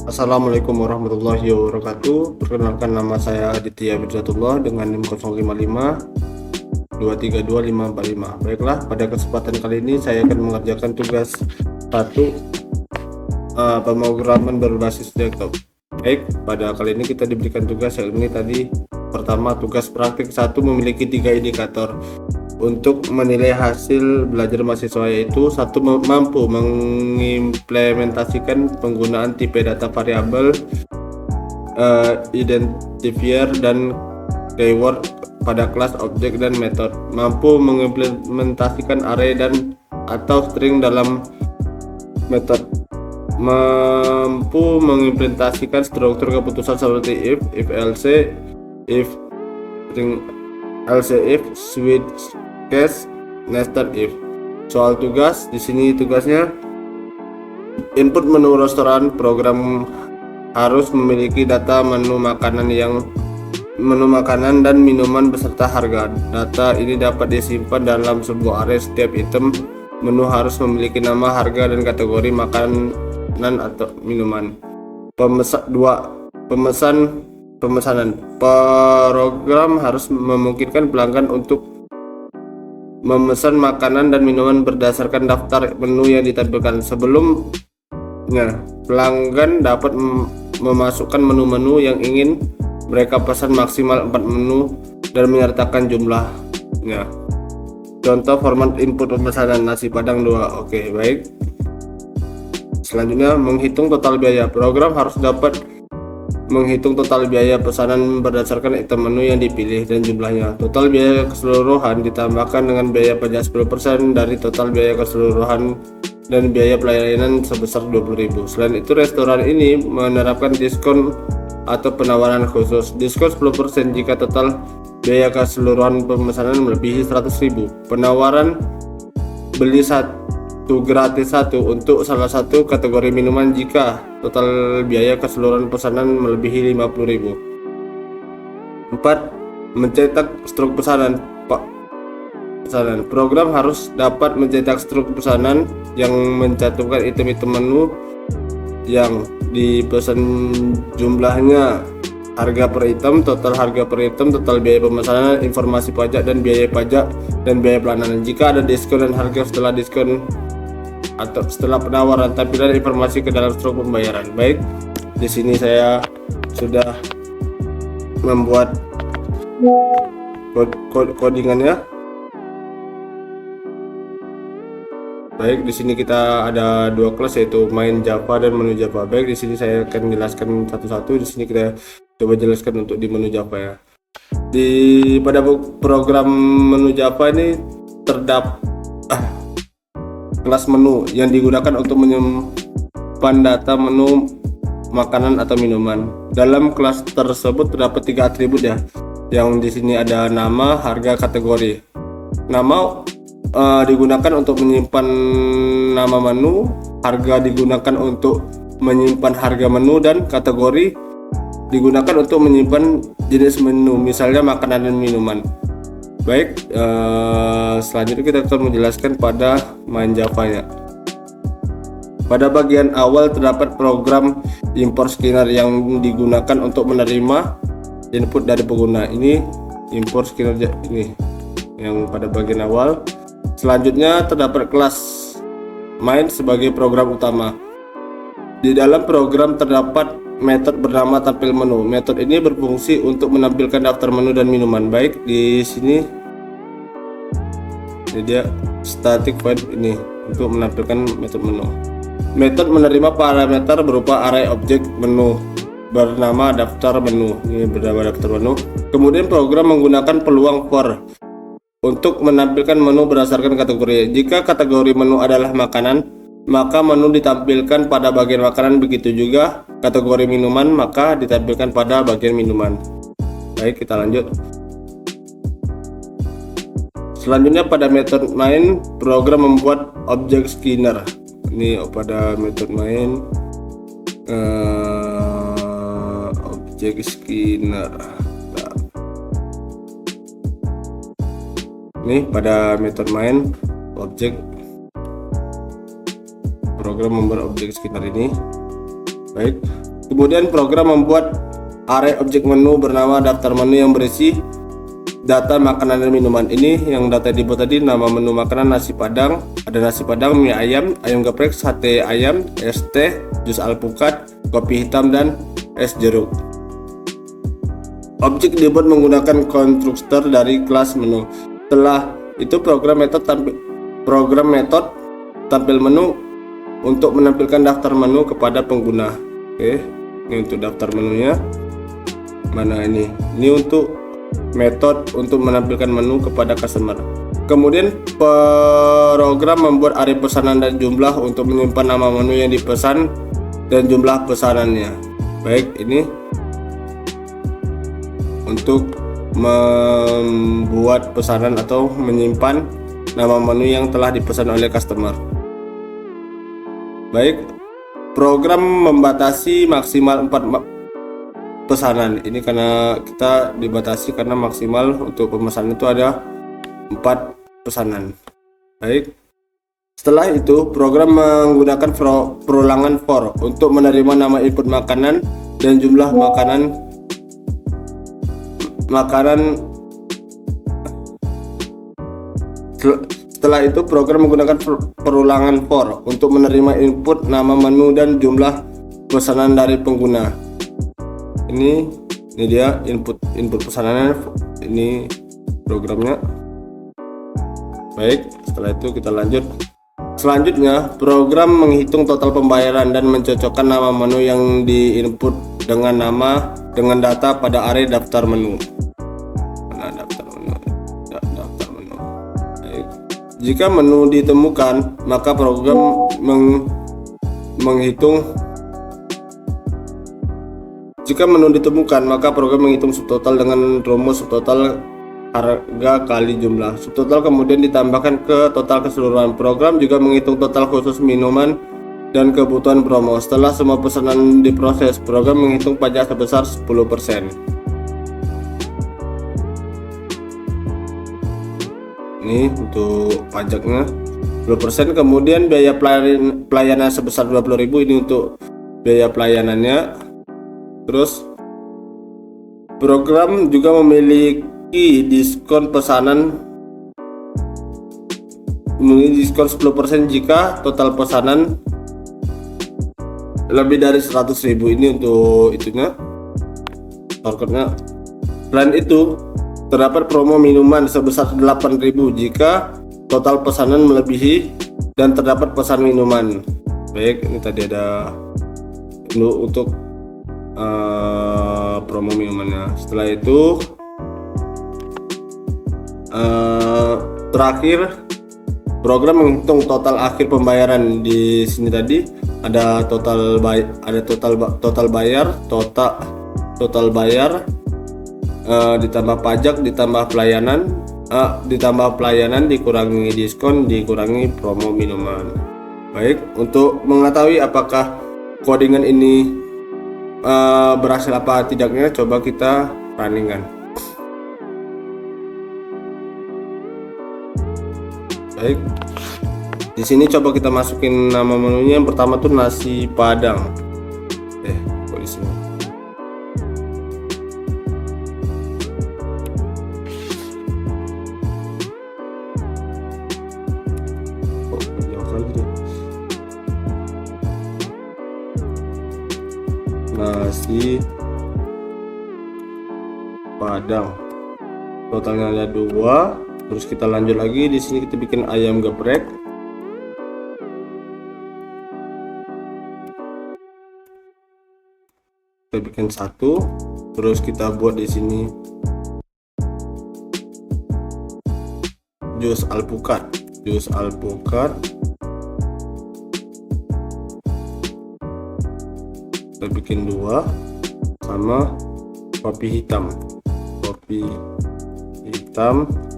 Assalamualaikum warahmatullahi wabarakatuh. Perkenalkan, nama saya Aditya Birzatullah dengan NIM 055 2325545. Baiklah, pada kesempatan kali ini saya akan mengerjakan tugas 1, pemrograman berbasis desktop. Baik, pada kali ini kita diberikan tugas yang ini tadi. Pertama, tugas praktik 1 memiliki 3 indikator untuk menilai hasil belajar mahasiswa, yaitu 1, mampu mengimplementasikan penggunaan tipe data variabel, identifier dan keyword pada kelas, objek dan metode, mampu mengimplementasikan array dan atau string dalam metode, mampu mengimplementasikan struktur keputusan seperti if else, if string else if, switch case, nested if. Soal tugas di sini, tugasnya input menu restoran. Program harus memiliki data menu makanan dan minuman beserta harga. Data ini dapat disimpan dalam sebuah array. Setiap item menu harus memiliki nama, harga, dan kategori makanan atau minuman. Pemesanan. Program harus memungkinkan pelanggan untuk memesan makanan dan minuman berdasarkan daftar menu yang ditampilkan. Sebelumnya, pelanggan dapat memasukkan menu-menu yang ingin mereka pesan, maksimal 4 menu, dan menyertakan jumlahnya. Contoh format input pemesanan: nasi padang 2. Oke, baik. Selanjutnya, menghitung total biaya. Program harus dapat menghitung total biaya pesanan berdasarkan item menu yang dipilih dan jumlahnya. Total biaya keseluruhan ditambahkan dengan biaya pajak 10% dari total biaya keseluruhan dan biaya pelayanan sebesar 20.000. Selain itu, restoran ini menerapkan diskon atau penawaran khusus. Diskon 10% jika total biaya keseluruhan pemesanan melebihi 100.000. Penawaran beli satu gratis 1 untuk salah satu kategori minuman jika total biaya keseluruhan pesanan melebihi 50.000. 4. Mencetak struk pesanan. Program harus dapat mencetak struk pesanan yang mencantumkan item-item menu yang dipesan, jumlahnya, harga per item, total harga per item, total biaya pemesanan, informasi pajak dan biaya pajak dan biaya pelayanan. Jika ada diskon dan harga setelah diskon atau setelah penawaran, tampilan informasi ke dalam struk pembayaran. Baik, di sini saya sudah membuat codingannya. Baik, di sini kita ada 2 kelas, yaitu main Java dan menu Java. Baik, di sini saya akan jelaskan satu-satu. Di sini kita coba jelaskan untuk di menu Java ya. Pada program menu Java ini terdapat kelas menu yang digunakan untuk menyimpan data menu makanan atau minuman. Dalam kelas tersebut terdapat 3 atribut ya, yang di sini ada nama, harga, kategori. Nama digunakan untuk menyimpan nama menu, harga digunakan untuk menyimpan harga menu, dan kategori digunakan untuk menyimpan jenis menu, misalnya makanan dan minuman. Baik, selanjutnya kita akan menjelaskan pada main Java-nya. Pada bagian awal terdapat program import scanner yang digunakan untuk menerima input dari pengguna. Ini import scanner ini yang pada bagian awal. Selanjutnya terdapat kelas main sebagai program utama. Di dalam program terdapat metode bernama tampil menu. Metode ini berfungsi untuk menampilkan daftar menu dan minuman. Baik, di sini dia static void ini untuk menampilkan metode menu. Metode menerima parameter berupa array objek menu bernama daftar menu. Ini bernama daftar menu. Kemudian program menggunakan peluang for untuk menampilkan menu berdasarkan kategori. Jika kategori menu adalah makanan, maka menu ditampilkan pada bagian makanan. Begitu juga kategori minuman, maka ditampilkan pada bagian minuman. Baik, kita lanjut. Selanjutnya pada metode main, program membuat objek scanner. Ini pada metode main, objek scanner. Ini pada metode main objek, program membuat objek scanner ini. Baik, Kemudian program membuat array objek menu bernama daftar menu yang berisi data makanan dan minuman. Ini yang data dibuat tadi, nama menu makanan nasi padang, ada nasi padang, mie ayam, ayam geprek, sate ayam, es teh, jus alpukat, kopi hitam, dan es jeruk. Objek dibuat menggunakan konstruktor dari kelas menu. Setelah itu program metode tampil menu untuk menampilkan daftar menu kepada pengguna. Oke, ini untuk daftar menunya. Mana ini? Ini untuk metode untuk menampilkan menu kepada customer. Kemudian program membuat array pesanan dan jumlah untuk menyimpan nama menu yang dipesan dan jumlah pesanannya. Baik, ini untuk membuat pesanan atau menyimpan nama menu yang telah dipesan oleh customer. Baik, program membatasi maksimal 4 pesanan. Ini karena kita dibatasi karena maksimal untuk pemesanan itu ada 4 pesanan. Baik. Setelah itu, program menggunakan perulangan for untuk menerima nama input makanan dan jumlah makanan. Setelah itu, program menggunakan perulangan for untuk menerima input nama menu dan jumlah pesanan dari pengguna. Ini dia input pesanannya, ini programnya. Baik, setelah itu kita lanjut. Selanjutnya, program menghitung total pembayaran dan mencocokkan nama menu yang diinput dengan data pada array daftar menu. Jika menu ditemukan, maka program menghitung subtotal dengan rumus subtotal harga kali jumlah. Subtotal kemudian ditambahkan ke total keseluruhan. Program juga menghitung total khusus minuman dan kebutuhan promo. Setelah semua pesanan diproses, program menghitung pajak sebesar 10%. Ini untuk pajaknya 10%. Kemudian biaya pelayanan sebesar 20.000, ini untuk biaya pelayanannya. Terus program juga memiliki diskon pesanan, diskon 10% jika total pesanan lebih dari 100.000. Ini untuk itunya, targetnya. Selain itu, terdapat promo minuman sebesar 8.000 jika total pesanan melebihi dan terdapat pesan minuman. Baik, ini tadi ada untuk promo minumannya. Setelah itu terakhir, program menghitung total akhir pembayaran. Di sini tadi ada total bayar ditambah pajak, ditambah pelayanan dikurangi diskon, dikurangi promo minuman. Baik, untuk mengetahui apakah codingan ini berhasil apa tidaknya, coba kita runningkan. Baik, di sini coba kita masukin nama menunya. Yang pertama tuh nasi padang. Kok di sini? Nasi padang, totalnya ada 2. Terus kita lanjut lagi, di sini kita bikin ayam geprek. Kita bikin 1. Terus kita buat di sini jus alpukat. Kita bikin 2, sama kopi hitam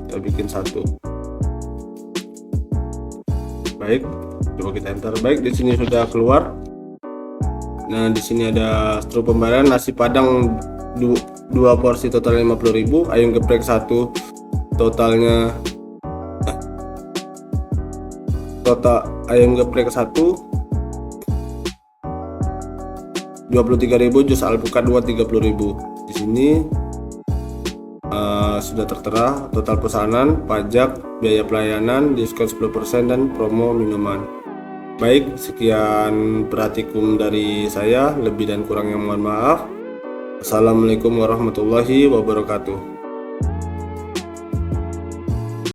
kita bikin 1. Baik, coba kita enter. Baik, di sini sudah keluar. Nah, di sini ada struktur pembayaran. Nasi padang 2 porsi total 50.000, ayam geprek 1 totalnya ayam geprek 1 23.000, jus alpukat 2 30.000. Di sini sudah tertera total pesanan, pajak, biaya pelayanan, diskon 10% dan promo minuman. Baik, sekian praktikum dari saya, lebih dan kurangnya mohon maaf. Assalamualaikum warahmatullahi wabarakatuh.